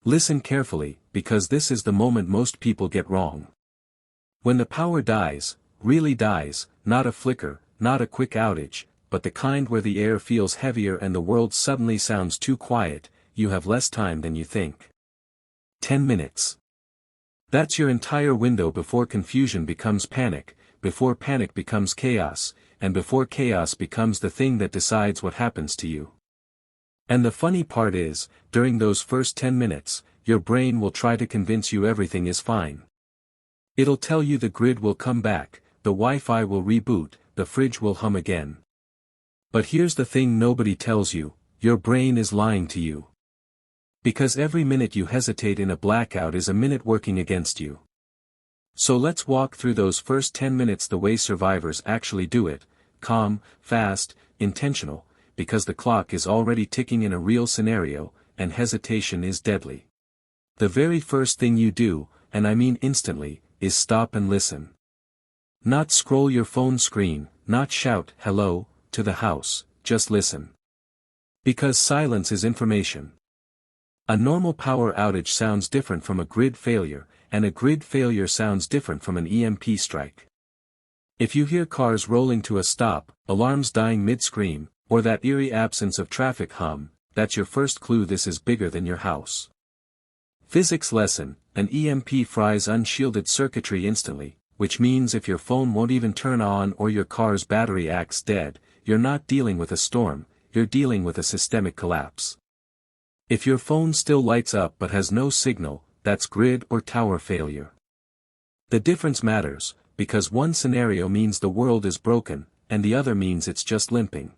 Listen carefully, because this is the moment most people get wrong. When the power dies, really dies, not a flicker, not a quick outage, but the kind where the air feels heavier and the world suddenly sounds too quiet, you have less time than you think. 10 minutes. That's your entire window before confusion becomes panic, before panic becomes chaos, and before chaos becomes the thing that decides what happens to you. And the funny part is, during those first 10 minutes, your brain will try to convince you everything is fine. It'll tell you the grid will come back, the Wi-Fi will reboot, the fridge will hum again. But here's the thing nobody tells you, your brain is lying to you. Because every minute you hesitate in a blackout is a minute working against you. So let's walk through those first 10 minutes the way survivors actually do it, calm, fast, intentional, because the clock is already ticking in a real scenario, and hesitation is deadly. The very first thing you do, and I mean instantly, is stop and listen. Not scroll your phone screen, not shout hello to the house, just listen. Because silence is information. A normal power outage sounds different from a grid failure, and a grid failure sounds different from an EMP strike. If you hear cars rolling to a stop, alarms dying mid-scream, or that eerie absence of traffic hum, that's your first clue this is bigger than your house. Physics lesson, an EMP fries unshielded circuitry instantly, which means if your phone won't even turn on or your car's battery acts dead, you're not dealing with a storm, you're dealing with a systemic collapse. If your phone still lights up but has no signal, that's grid or tower failure. The difference matters, because one scenario means the world is broken, and the other means it's just limping.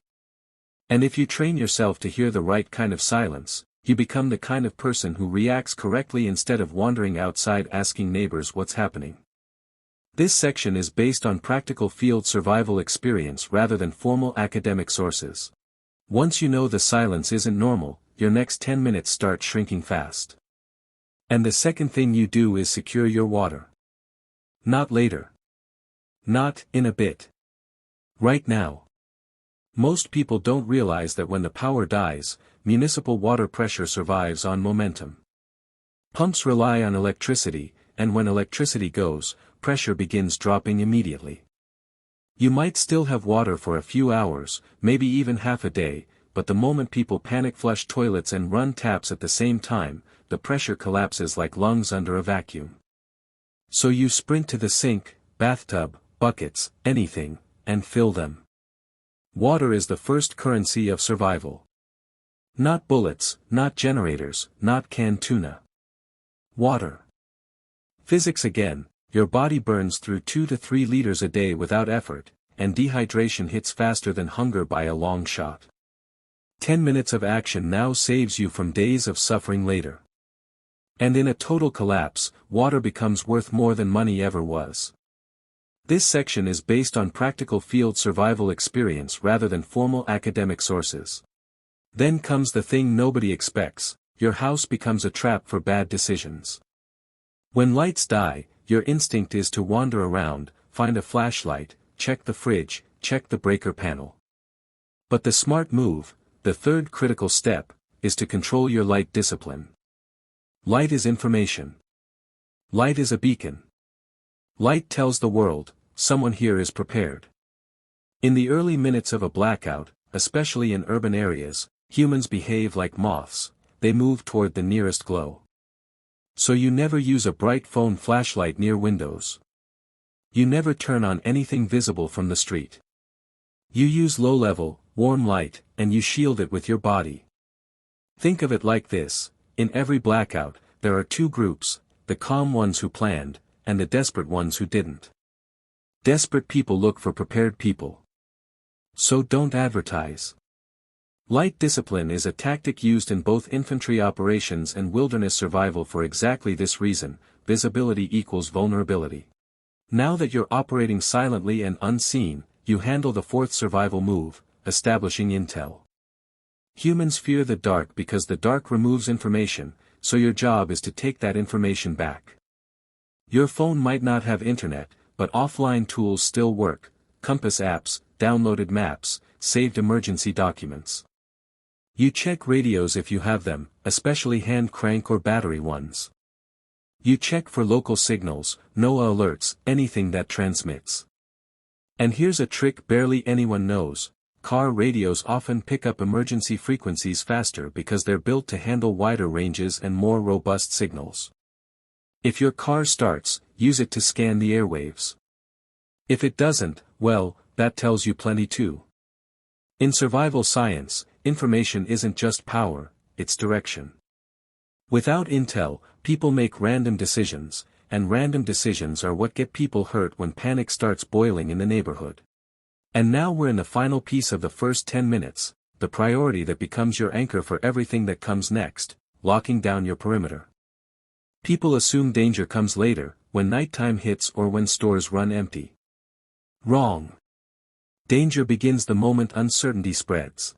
And if you train yourself to hear the right kind of silence, you become the kind of person who reacts correctly instead of wandering outside asking neighbors what's happening. This section is based on practical field survival experience rather than formal academic sources. Once you know the silence isn't normal, your next 10 minutes start shrinking fast. And the second thing you do is secure your water. Not later. Not in a bit. Right now. Most people don't realize that when the power dies, municipal water pressure survives on momentum. Pumps rely on electricity, and when electricity goes, pressure begins dropping immediately. You might still have water for a few hours, maybe even half a day, but the moment people panic flush toilets and run taps at the same time, the pressure collapses like lungs under a vacuum. So you sprint to the sink, bathtub, buckets, anything, and fill them. Water is the first currency of survival. Not bullets, not generators, not canned tuna. Water. Physics again, your body burns through 2 to 3 liters a day without effort, and dehydration hits faster than hunger by a long shot. 10 minutes of action now saves you from days of suffering later. And in a total collapse, water becomes worth more than money ever was. This section is based on practical field survival experience rather than formal academic sources. Then comes the thing nobody expects, your house becomes a trap for bad decisions. When lights die, your instinct is to wander around, find a flashlight, check the fridge, check the breaker panel. But the smart move, the third critical step, is to control your light discipline. Light is information. Light is a beacon. Light tells the world, someone here is prepared. In the early minutes of a blackout, especially in urban areas, humans behave like moths, they move toward the nearest glow. So you never use a bright phone flashlight near windows. You never turn on anything visible from the street. You use low-level, warm light, and you shield it with your body. Think of it like this, in every blackout, there are 2 groups, the calm ones who planned, and the desperate ones who didn't. Desperate people look for prepared people. So don't advertise. Light discipline is a tactic used in both infantry operations and wilderness survival for exactly this reason, visibility equals vulnerability. Now that you're operating silently and unseen, you handle the 4th survival move, establishing intel. Humans fear the dark because the dark removes information, so your job is to take that information back. Your phone might not have internet, but offline tools still work, compass apps, downloaded maps, saved emergency documents. You check radios if you have them, especially hand crank or battery ones. You check for local signals, NOAA alerts, anything that transmits. And here's a trick barely anyone knows: car radios often pick up emergency frequencies faster because they're built to handle wider ranges and more robust signals. If your car starts, use it to scan the airwaves. If it doesn't, well, that tells you plenty too. In survival science, information isn't just power, it's direction. Without intel, people make random decisions, and random decisions are what get people hurt when panic starts boiling in the neighborhood. And now we're in the final piece of the first 10 minutes, the priority that becomes your anchor for everything that comes next: locking down your perimeter. People assume danger comes later, when nighttime hits or when stores run empty. Wrong. Danger begins the moment uncertainty spreads.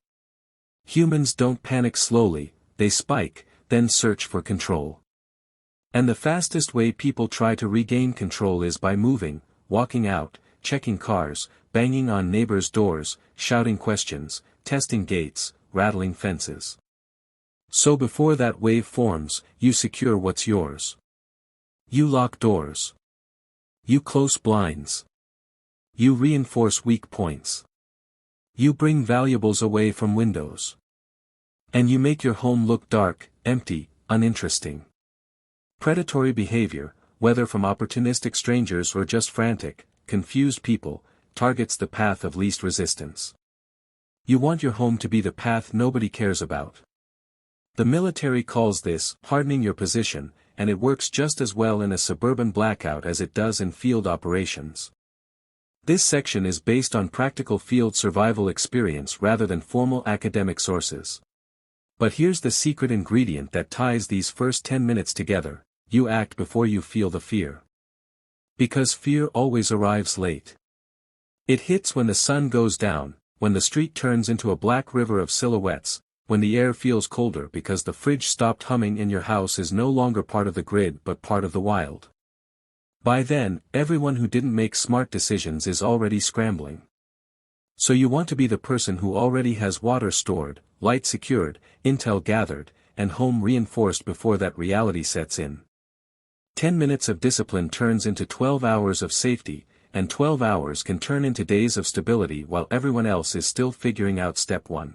Humans don't panic slowly, they spike, then search for control. And the fastest way people try to regain control is by moving, walking out, checking cars, banging on neighbors' doors, shouting questions, testing gates, rattling fences. So before that wave forms, you secure what's yours. You lock doors. You close blinds. You reinforce weak points. You bring valuables away from windows. And you make your home look dark, empty, uninteresting. Predatory behavior, whether from opportunistic strangers or just frantic, confused people, targets the path of least resistance. You want your home to be the path nobody cares about. The military calls this hardening your position, and it works just as well in a suburban blackout as it does in field operations. This section is based on practical field survival experience rather than formal academic sources. But here's the secret ingredient that ties these first 10 minutes together: you act before you feel the fear. Because fear always arrives late. It hits when the sun goes down, when the street turns into a black river of silhouettes, when the air feels colder because the fridge stopped humming and your house is no longer part of the grid but part of the wild. By then, everyone who didn't make smart decisions is already scrambling. So you want to be the person who already has water stored, light secured, intel gathered, and home reinforced before that reality sets in. 10 minutes of discipline turns into 12 hours of safety, and 12 hours can turn into days of stability while everyone else is still figuring out step 1.